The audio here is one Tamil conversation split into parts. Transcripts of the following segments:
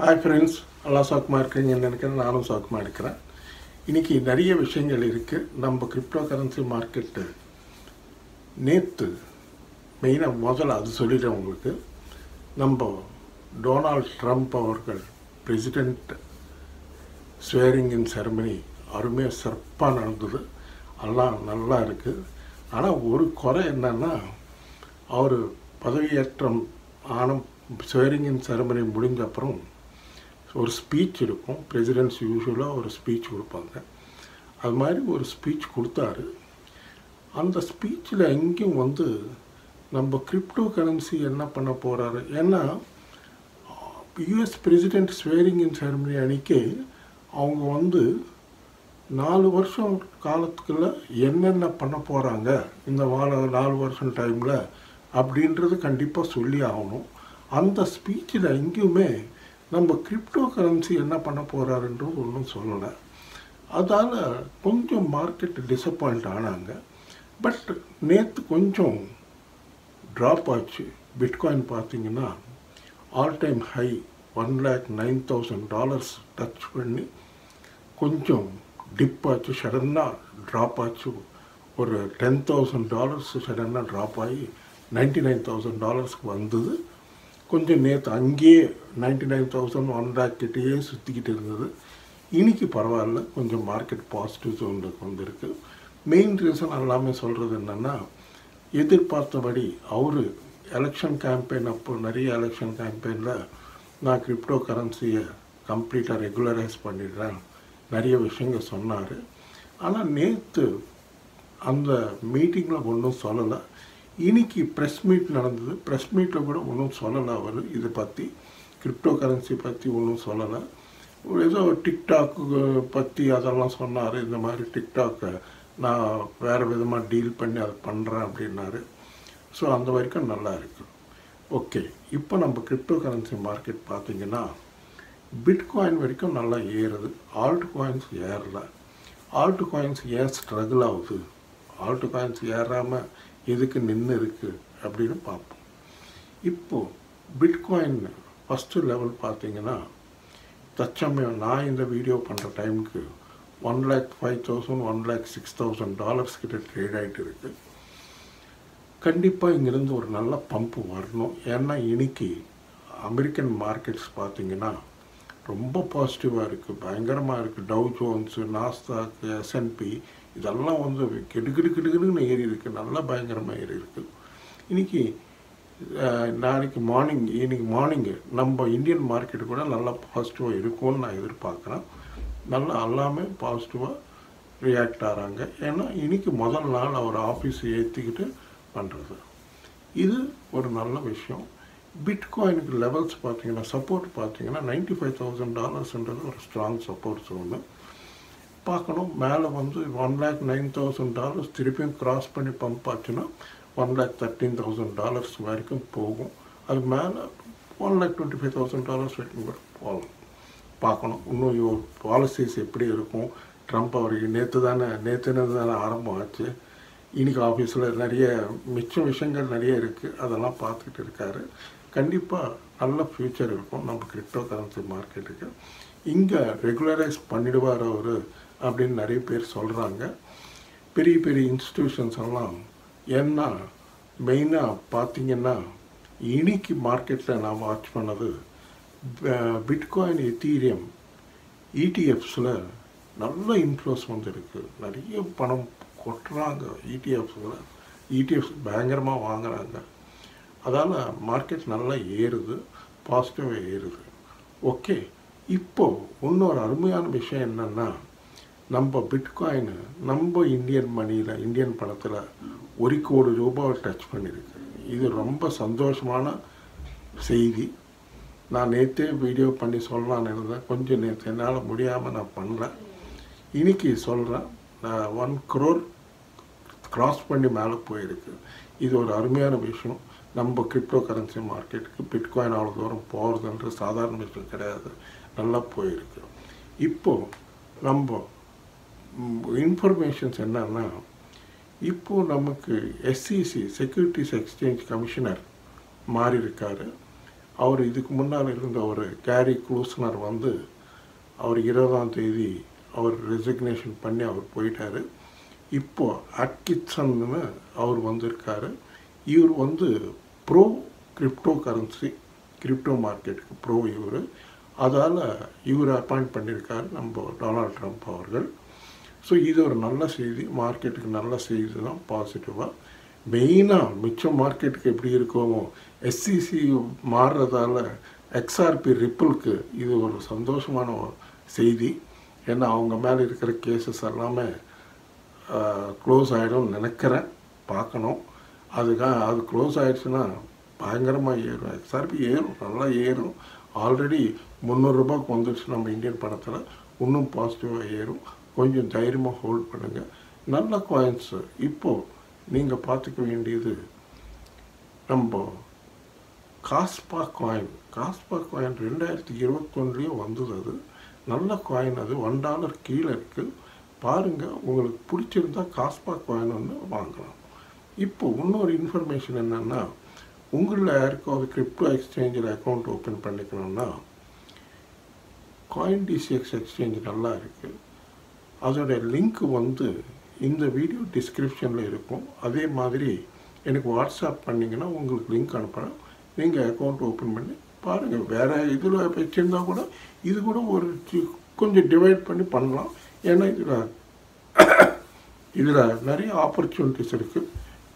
ஹாய் ஃப்ரெண்ட்ஸ், எல்லாம் சௌக்கமாக இருக்கிறீங்கன்னு நினைக்கிறேன். நானும் சௌக்கமாக இருக்கிறேன். இன்றைக்கி நிறைய விஷயங்கள் இருக்குது. நம்ம கிரிப்டோ கரன்சி மார்க்கெட்டு நேற்று மெயினாக முதல்ல அது சொல்லிட்டேன் உங்களுக்கு. நம்ம டொனால்ட் ட்ரம்ப் அவர்கள் பிரசிடெண்ட் ஸ்வேரிங் இன் செரமனி அருமையாக சிறப்பாக நடந்தது. எல்லாம் நல்லா இருக்குது. ஆனால் ஒரு குறை என்னன்னா, அவர் பதவியேற்றம் ஆன ஸ்வேரிங் இன் செரமனி முடிஞ்ச அப்புறம் ஒரு ஸ்பீச் இருக்கும். பிரசிடென்ட்ஸ் யூஸ்வலாக ஒரு ஸ்பீச் கொடுப்பாங்க. அது மாதிரி ஒரு ஸ்பீச் கொடுத்தாரு. அந்த ஸ்பீச்சில் எங்கேயும் நம்ம கிரிப்டோ கரன்சி என்ன பண்ண போகிறாரு, ஏன்னா யூஎஸ் பிரசிடெண்ட் ஸ்வேரிங் இன் செரமனி அன்றைக்கி அவங்க 4 வருஷம் காலத்துக்குள்ள என்னென்ன பண்ண போகிறாங்க இந்த 4 வருஷம் டைமில் அப்படின்றது கண்டிப்பாக சொல்லி ஆகணும். அந்த ஸ்பீச்சில் எங்கேயுமே நம்ம கிரிப்டோ கரன்சி என்ன பண்ண போகிறாருன்றது ஒன்றும் சொல்லலை. அதால் கொஞ்சம் மார்க்கெட் டிசப்பாயிண்ட் ஆனாங்க. பட் நேற்று கொஞ்சம் ட்ராப் ஆச்சு. பிட்காயின் பார்த்தீங்கன்னா ஆல் டைம் ஹை $1,09,000 டச் பண்ணி கொஞ்சம் டிப் ஆச்சு. சடனாக ட்ராப் ஆச்சு. ஒரு $10,000 சடனாக ட்ராப் ஆகி $99,000 வந்தது. கொஞ்சம் நேற்று அங்கேயே 99,000 1 lakh கிட்டேயே சுற்றிக்கிட்டு இருந்தது. இன்றைக்கி பரவாயில்ல, கொஞ்சம் மார்க்கெட் பாசிட்டிவ் ஜோனுக்கு வந்திருக்கு. மெயின் ரீசன் எல்லாமே சொல்கிறது என்னென்னா, எதிர்பார்த்தபடி அவர் எலெக்ஷன் கேம்பெயின் அப்போ நிறைய எலெக்ஷன் கேம்பெயினில் நான் கிரிப்டோ கரன்சியை கம்ப்ளீட்டாக ரெகுலரைஸ் பண்ணிடுறேன் நிறைய விஷயங்கள் சொன்னார். ஆனால் நேற்று அந்த மீட்டிங்கில் ஒன்றும் சொல்லலை. இன்றைக்கி ப்ரெஸ் மீட் நடந்தது. ப்ரெஸ் மீட்டில் கூட ஒன்றும் சொல்லலை. அவர் இதை பற்றி கிரிப்டோ கரன்சி பற்றி ஒன்றும் சொல்லலை. ஏதோ டிக்டாக்கு பற்றி அதெல்லாம் சொன்னார். இந்த மாதிரி டிக்டாக்கை நான் வேறு விதமாக டீல் பண்ணி அதை பண்ணுறேன் அப்படின்னாரு. ஸோ அந்த வரைக்கும் நல்லா இருக்குது. ஓகே, இப்போ நம்ம கிரிப்டோ கரன்சி மார்க்கெட் பார்த்திங்கன்னா பிட்காயின் வரைக்கும் நல்லா ஏறுது. ஆல்ட் காயின்ஸ் ஏறலை. ஆல்ட் காயின்ஸ் ஏன் ஸ்ட்ரகிள் ஆகுது, ஆல்ட் காயின்ஸ் ஏறாமல் எதுக்கு நின்று இருக்குது அப்படின்னு பார்ப்போம். இப்போது பிட்காயின் ஃபஸ்ட்டு லெவல் பார்த்தீங்கன்னா தற்சமயம் நான் இந்த வீடியோ பண்ணுற டைமுக்கு $1,05,000 $1,06,000 கிட்ட ட்ரேட் ஆகிட்டு இருக்குது. கண்டிப்பாக இங்கேருந்து ஒரு நல்ல பம்ப்பு வரணும். ஏன்னா இன்றைக்கி அமெரிக்கன் மார்க்கெட்ஸ் பார்த்திங்கன்னா ரொம்ப பாசிட்டிவாக இருக்குது, பயங்கரமாக இருக்குது. டவ் ஜோன்ஸு, நாஸ்டாக், S&P இதெல்லாம் கெடுன்னு ஏறி இருக்குது. நல்லா பயங்கரமாக ஏறி இருக்குது. இன்றைக்கி நாளைக்கு மார்னிங்கு நம்ம இந்தியன் மார்க்கெட்டு கூட நல்லா பாசிட்டிவாக இருக்கும்னு நான் எதிர்பார்க்குறேன். நல்லா எல்லாமே பாசிட்டிவாக ரியாக்ட் ஆகிறாங்க. ஏன்னா இன்றைக்கி முதல் நாள் அவர் ஆஃபீஸ் ஏற்றிக்கிட்டு பண்ணுறது, இது ஒரு நல்ல விஷயம். பிட்காயினுக்கு லெவல்ஸ் பார்த்தீங்கன்னா, சப்போர்ட் பார்த்தீங்கன்னா $95,000 ஒரு ஸ்ட்ராங் சப்போர்ட் ஜோனு பார்க்கணும். மேலே $1,09,000 திருப்பியும் கிராஸ் பண்ணி பம்ப் ஆச்சுன்னா $1,13,000 வரைக்கும் போகும். அது மேலே $1,25,000 வரைக்கும் கூட போகலாம். பார்க்கணும் இன்னும் பாலிசிஸ் எப்படி இருக்கும். ட்ரம்ப் அவருக்கு நேற்று தானே ஆரம்பம் ஆச்சு. இன்றைக்கி ஆஃபீஸில் நிறைய மிச்ச விஷயங்கள் நிறைய இருக்குது. அதெல்லாம் பார்த்துக்கிட்டு இருக்காரு. கண்டிப்பாக நல்ல ஃப்யூச்சர் இருக்கும் நம்ம கிரிப்டோ கரன்சி மார்க்கெட்டுக்கு. இங்கே ரெகுலரைஸ் பண்ணிடுவார் அவர் அப்படின்னு நிறைய பேர் சொல்கிறாங்க. பெரிய பெரிய இன்ஸ்டிடியூஷன்ஸ் எல்லாம். ஏன்னா மெயினாக பார்த்திங்கன்னா இன்றைக்கி மார்க்கெட்டில் நான் வாட்ச் பண்ணது பிட்காயின், எத்தீரியம், ETFஸில் நல்ல இன்ஃப்ளோஸ் வந்துருக்கு. நிறைய பணம் கொட்டுறாங்க ETFஸில். ETFs பயங்கரமாக வாங்குகிறாங்க. அதால் மார்க்கெட் நல்லா ஏறுது, பாசிட்டிவாக ஏறுது. ஓகே, இப்போது இன்னொரு அருமையான விஷயம் என்னென்னா, நம்ம பிட்காயின் நம்ம இந்தியன் மணியில், இந்தியன் பணத்தில் $1 கோடி டச் பண்ணியிருக்கு. இது ரொம்ப சந்தோஷமான செய்தி. நான் நேற்றே வீடியோ பண்ணி சொல்லலான்னு இருந்தேன். கொஞ்சம் நேற்று என்னால் முடியாமல் நான் பண்ணல. இன்றைக்கி சொல்கிறேன், 1 crore கிராஸ் பண்ணி மேலே போயிருக்கு. இது ஒரு அருமையான விஷயம். நம்ம கிரிப்டோ கரன்சி மார்க்கெட்டுக்கு பிட்காயின் அவ்வளோ தூரம் போகிறதுன்ற சாதாரண விஷயம் கிடையாது. நல்லா போயிருக்கு. இப்போது நம்ம இன்ஃபர்மேஷன்ஸ் என்னன்னா, இப்போது நமக்கு SEC செக்யூரிட்டிஸ் எக்ஸ்சேஞ்ச் கமிஷனர் மாறி இருக்கார். அவர் இதுக்கு முன்னால் இருந்த ஒரு கேரி க்ளூஸ்னர் வந்து அவர் 20ஆம் தேதி அவர் ரெசிக்னேஷன் பண்ணி அவர் போயிட்டார். இப்போது அட்கின்சன்னு அவர் வந்திருக்காரு. இவர் வந்து ப்ரோ கிரிப்டோ கரன்சி, கிரிப்டோ மார்க்கெட்டுக்கு ப்ரோ இவர். அதால் இவர் அப்பாயிண்ட் பண்ணியிருக்காரு நம்ம டொனால்ட் ட்ரம்ப் அவர்கள். ஸோ இது ஒரு நல்ல செய்தி, மார்க்கெட்டுக்கு நல்ல செய்தி தான், பாசிட்டிவாக. மெயினாக மிச்ச மார்க்கெட்டுக்கு எப்படி இருக்கோமோ எஸ்சிசி மாறுறதால எக்ஸ்ஆர்பி ரிப்பிளுக்கு இது ஒரு சந்தோஷமான செய்தி. ஏன்னா அவங்க மேலே இருக்கிற கேசஸ் எல்லாமே க்ளோஸ் ஆகிடும்னு நினைக்கிறேன், பார்க்கணும். அது க்ளோஸ் ஆகிடுச்சுன்னா பயங்கரமாக ஏறும், எக்ஸ்ஆர்பி ஏறும், நல்லா ஏறும். ஆல்ரெடி 300 ரூபாய்க்கு வந்துடுச்சு நம்ம இந்தியன் பணத்தில், இன்னும் பாசிட்டிவாக ஏறும். கொஞ்சம் தைரியமாக ஹோல்ட் பண்ணுங்கள். நல்ல காயின்ஸு. இப்போது நீங்கள் பார்த்துக்க வேண்டியது நம்ம காஸ்பா காயின். 2021 வந்தது. அது நல்ல காயின், அது $1 கீழே இருக்குது. பாருங்கள், உங்களுக்கு பிடிச்சிருந்தா காஸ்பா காயின் ஒன்று வாங்கலாம். இப்போ இன்னொரு இன்ஃபர்மேஷன் என்னென்னா, உங்களில் யாருக்காவது கிரிப்டோ எக்ஸ்சேஞ்சில் அக்கௌண்ட் ஓப்பன் பண்ணிக்கணும்னா CoinDCX எக்ஸ்சேஞ்ச் நல்லா இருக்குது. அதோடைய லிங்க் வந்து இந்த வீடியோ டிஸ்கிரிப்ஷனில் இருக்கும். அதே மாதிரி எனக்கு வாட்ஸ்அப் பண்ணிங்கன்னா உங்களுக்கு லிங்க் அனுப்புகிறேன். நீங்கள் அக்கௌண்ட் ஓப்பன் பண்ணி பாருங்கள். வேறு இதில் வச்சுருந்தா கூட இது கூட ஒரு கொஞ்சம் டிவைட் பண்ணி பண்ணலாம். ஏன்னா இதில் நிறைய ஆப்பர்ச்சுனிட்டிஸ் இருக்குது.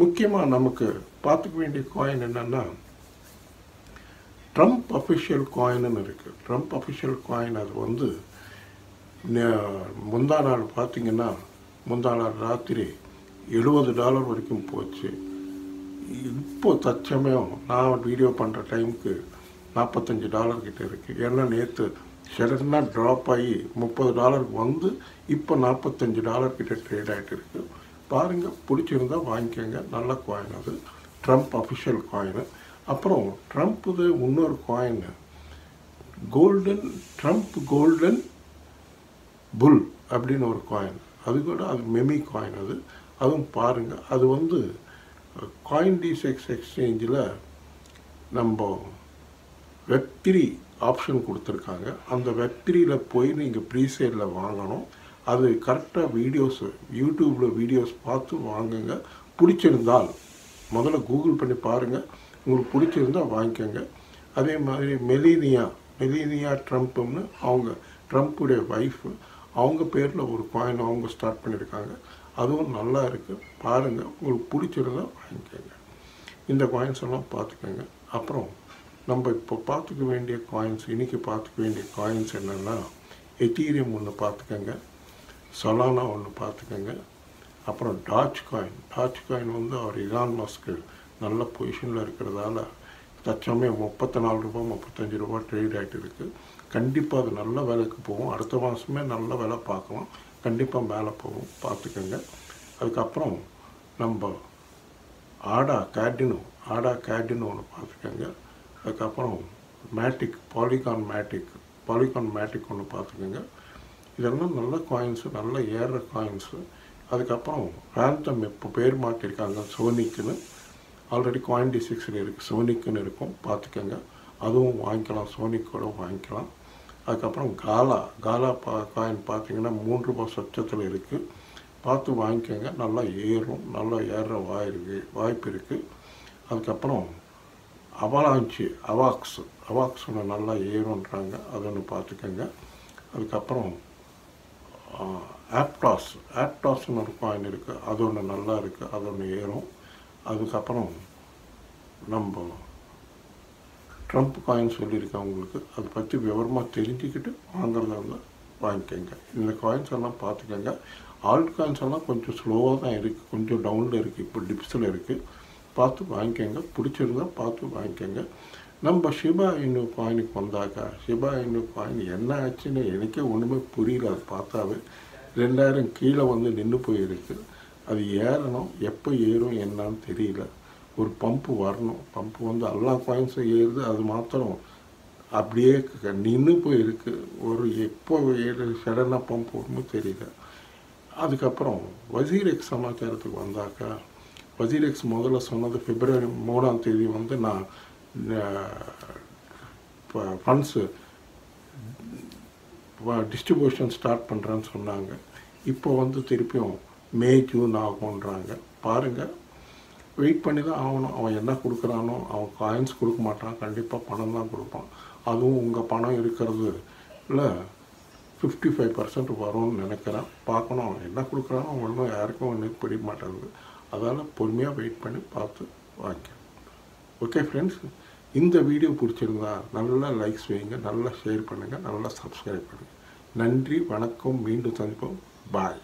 முக்கியமாக நமக்கு பார்த்துக்க வேண்டிய காயின் என்னென்னா ட்ரம்ப் அஃபிஷியல் காயின்னு இருக்குது. ட்ரம்ப் அஃபிஷியல் காயின் அது வந்து முந்தா நாள் பார்த்திங்கன்னா முந்தா நாள் ராத்திரி $70 வரைக்கும் போச்சு. இப்போ தற்சமயம் நான் வீடியோ பண்ணுற டைமுக்கு $45 கிட்ட இருக்குது. ஏன்னா நேற்று சடனாக ட்ராப் ஆகி $30 வந்து இப்போ $45 கிட்ட ட்ரேட் ஆகிட்டு இருக்குது. பாருங்கள், பிடிச்சிருந்தா வாங்கிக்கோங்க. நல்ல காயின் அது, ட்ரம்ப் அஃபிஷியல் காயின். அப்புறம் ட்ரம்ப்புது இன்னொரு காயின் ட்ரம்ப் கோல்டன் புல் அப்படின்னு ஒரு காயின். அது கூட அது மெமி காயின். அதுவும் பாருங்கள். அது வந்து CoinDCX எக்ஸ்சேஞ்சில் நம்ம Web3 ஆப்ஷன் கொடுத்துருக்காங்க. அந்த Web3யில் போய் நீங்கள் ப்ரீசேலில் வாங்கணும். அது கரெக்டாக யூடியூப்பில் வீடியோஸ் பார்த்து வாங்குங்க. பிடிச்சிருந்தால் முதல்ல கூகுள் பண்ணி பாருங்கள், உங்களுக்கு பிடிச்சிருந்தால் வாங்கிக்கோங்க. அதே மாதிரி மெலினியா ட்ரம்ப்னு அவங்க ட்ரம்ப்புடைய ஒய்ஃபு, அவங்க பேரில் ஒரு காயின் அவங்க ஸ்டார்ட் பண்ணியிருக்காங்க. அதுவும் நல்லா இருக்குது. பாருங்கள், உங்களுக்கு பிடிச்சிருந்தால் வாங்கிக்கோங்க. இந்த காயின்ஸ் எல்லாம் பார்த்துக்கோங்க. அப்புறம் நம்ம இப்போ பார்த்துக்க வேண்டிய காயின்ஸ், இன்றைக்கி பார்த்துக்க வேண்டிய காயின்ஸ் என்னென்னா எத்தீரியம் ஒன்று பார்த்துக்கோங்க, சொலானா ஒன்று பார்த்துக்கோங்க. அப்புறம் டாச் காயின் வந்து அவர் இலான் மஸ்க் நல்ல பொசிஷனில் இருக்கிறதால தற்சமயம் $34 $35 ட்ரேட் ஆகிட்டு இருக்குது. கண்டிப்பாக அது நல்ல விலைக்கு போகும். அடுத்த மாதமே நல்ல விலை பார்க்கலாம். கண்டிப்பாக மேலே போகும், பார்த்துக்கோங்க. அதுக்கப்புறம் நம்ம ஆடா கேடினோ ஒன்று பார்த்துக்கோங்க. அதுக்கப்புறம் பாலிகான் மேட்டிக் ஒன்று பார்த்துக்கோங்க. இதெல்லாம் நல்ல காயின்ஸு, நல்ல ஏறுற காயின்ஸு. அதுக்கப்புறம் ராந்தம் இப்போ பேர் மாற்றிருக்காங்க சோனிக்குன்னு. ஆல்ரெடி CoinDCXல் இருக்குது, சோனிக்குன்னு இருக்கும், பார்த்துக்கோங்க. அதுவும் வாங்கிக்கலாம், சோனிக்கோட வாங்கிக்கலாம். அதுக்கப்புறம் காலா காயின் பார்த்திங்கன்னா $3 சொச்சத்தில் இருக்குது. பார்த்து வாங்கிக்கோங்க. நல்லா ஏறும், நல்லா ஏறுற வாய்ப்பு இருக்குது. அதுக்கப்புறம் அவாக்ஸ் ஒன்று நல்லா ஏறுன்றாங்க, அது ஒன்று பார்த்துக்கோங்க. அதுக்கப்புறம் ஆப்டாஸ்னு ஒரு காயின் இருக்குது, அது ஒன்று நல்லா இருக்குது, அது ஒன்று ஏறும். அதுக்கப்புறம் நம்ம ட்ரம்ப் காயின் சொல்லியிருக்கேன் உங்களுக்கு, அதை பற்றி விவரமாக தெரிஞ்சுக்கிட்டு வாங்குறதா இருந்தால் வாங்கிக்கோங்க. இந்த காயின்ஸ் எல்லாம் பார்த்துக்கோங்க. ஆல்ட் காயின்ஸ் எல்லாம் கொஞ்சம் ஸ்லோவாக தான் இருக்குது, கொஞ்சம் டவுனில் இருக்குது, இப்போ டிப்ஸில் இருக்குது. பார்த்து வாங்கிக்கோங்க. பிடிச்சிருந்தா பார்த்து வாங்கிக்கோங்க. நம்ம ஷிபா இனு காயினுக்கு வந்தாக்கா, ஷிபா இனு காயின் என்ன ஆச்சுன்னு எனக்கே ஒன்றுமே புரியல. அது பார்த்தாவே 2000 கீழே வந்து நின்று போயிருக்கு. அது ஏறணும், எப்போ ஏறும் என்னன்னு தெரியல. ஒரு பம்பு வரணும், பம்பு வந்து எல்லா காயின்ஸும் ஏறுது, அது மாத்திரம் அப்படியே நின்று போயிருக்கு. ஒரு எப்போ சடனாக பம்ப் வருமோ தெரியல. அதுக்கப்புறம் வசீரெக்ஸ் சமாச்சாரத்துக்கு வந்தாக்கா, வசீரெக்ஸ் முதல்ல சொன்னது February 3 வந்து நான் ஃபண்ட்ஸு டிஸ்ட்ரிபியூஷன் ஸ்டார்ட் பண்ணுறேன்னு சொன்னாங்க. இப்போ வந்து திருப்பியும் மே ஜூன் ஆகுன்றாங்க. பாருங்கள், வெயிட் பண்ணி தான் ஆகணும். அவன் என்ன கொடுக்குறானோ, அவன் காயின்ஸ் கொடுக்க மாட்டான், கண்டிப்பாக பணம் தான் கொடுப்பான். அதுவும் உங்கள் பணம் இருக்கிறது இல்லை 55% வரும்னு நினைக்கிறேன். பார்க்கணும் என்ன கொடுக்குறானோ ஒன்றும் யாருக்கும் ஒன்றும் பிடிக்க மாட்டேங்குது. அதனால் பொறுமையாக வெயிட் பண்ணி பார்த்து வாங்க. ஓகே ஃப்ரெண்ட்ஸ், இந்த வீடியோ பிடிச்சிருந்தா நல்லா லைக்ஸ் வைங்க, நல்லா ஷேர் பண்ணுங்கள், நல்லா சப்ஸ்கிரைப் பண்ணுங்கள். நன்றி, வணக்கம், மீண்டும் சந்திப்போம். பாய்.